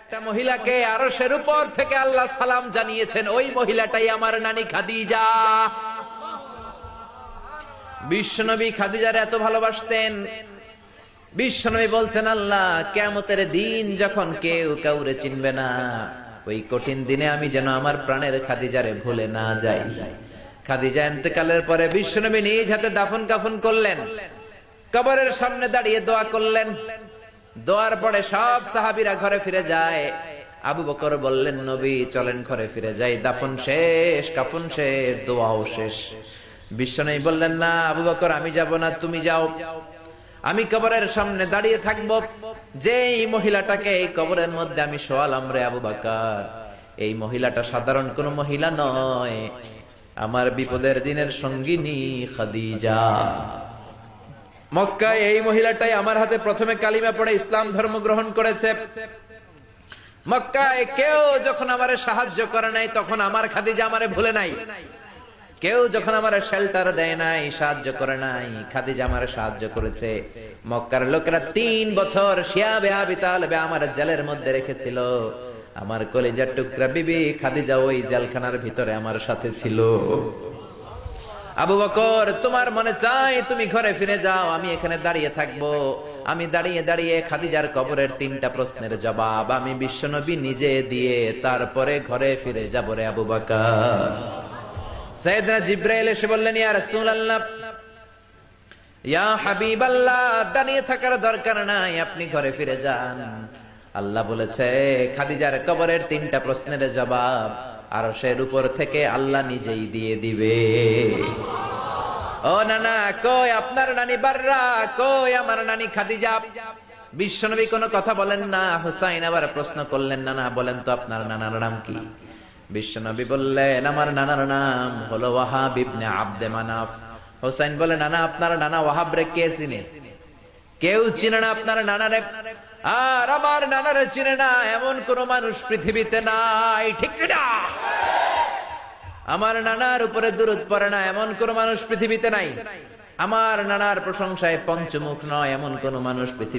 একটা মহিলাকে আরশের উপর থেকে আল্লাহ সালাম জানিয়েছেন, ওই মহিলাটাই আমার নানি খাদিজা। বিশ্বনবী খাদিজার এত ভালোবাসতেন, বিশ্বনবী বলতেন, আল্লাহ কিয়ামতের দিন যখন কেউ কাউরে চিনবে না, ওই কঠিন দিনে আমি যেন আমার প্রাণের খাদিজারে ভুলে না যাই। খাদিজা ইন্তেকালের পরে বিশ্বনবী নিজ হাতে দাফন কাফন করলেন, কবরের সামনে দাঁড়িয়ে দোয়া করলেন। দোয়ার পরে সব সাহাবীরা ঘরে ফিরে যায়। আবু বকর বললেন, নবী চলেন ঘরে ফিরে যাই, দাফন শেষ, কাফন শেষ, দোয়াও শেষ। বিশ্বনবী বললেন, না আবু বকর, আমি যাব না, তুমি যাও, আমি কবরের সামনে দাঁড়িয়ে থাকবো। যেই মহিলাটাকে এই কবরের মধ্যে আমি শোয়ালাম রে আবু বকর, এই মহিলাটা সাধারণ কোন মহিলা নয়, আমার বিপদের দিনের সঙ্গিনী খাদিজা। মক্কায় এই মহিলাটাই আমার হাতে প্রথমে কালিমা পড়ে ইসলাম ধর্ম গ্রহণ করেছে। মক্কায় কেউ যখন আমারে সাহায্য করে নাই, তখন আমার খাদিজা আমারে ভুলে নাই। কেউ যখন আমার শেল্টার দেয় নাই, সাহায্য করে নাই, খাদিজা আমার সাহায্য করেছে। মক্কার লোকেরা 3 বছর শিয়াবে আবি তালেবে আমার জেলের মধ্যে রেখেছিল। আমার কলিজার টুকরা বিবি খাদিজা ওই জেলখানার ভিতরে আমার সাথে ছিল। আবু বকর, তোমার মনে চাই তুমি ঘরে ফিরে যাও, আমি এখানে দাঁড়িয়ে থাকবো। আমি দাঁড়িয়ে দাঁড়িয়ে খাদিজার কবরের 3টা প্রশ্নের জবাব আমি বিশ্বনবী নিজে দিয়ে তারপরে ঘরে ফিরে যাব রে আবু বকর। সাইয়েদনা জিবরাইল এসে বললেন, ইয়া রাসূলুল্লাহ, ইয়া হাবিবাল্লাহ, দাঁড়িয়ে থাকার দরকার নাই, আপনি ঘরে ফিরে যান। আল্লাহ বলেছে, খাদিজার কবরের 3টা প্রশ্নের জবাব আরশের উপর থেকে আল্লাহ নিজেই দিয়ে দিবে। ও নানা, কই আপনার নানি বাররা, কই আমার নানি খাদিজা? বিশ্বনবী কোনো কথা বলেন না। হুসাইন আবার প্রশ্ন করলেন, নানা বলেন তো আপনার নানার নাম কি? বিশ্বনবী বললেন, আমার নানার নাম হলো ওয়াহাব ইবনে আব্দে মানাফ। হুসাইন বলে, নানা আপনার নানা ওয়াহাব রে কে চিনে? কেউ চিনে না আপনার নানারে। আর আমার নানারে চিনে না এমন কোন মানুষ পৃথিবীতে নাই, ঠিক না? আমার নানার উপরে দুরূদ পড়ে না এমন কোন মানুষ পৃথিবীতে নাই। আমার নানার প্রশংসায় পঞ্চমুখ নয় এমন কোন মানুষ পৃথিবী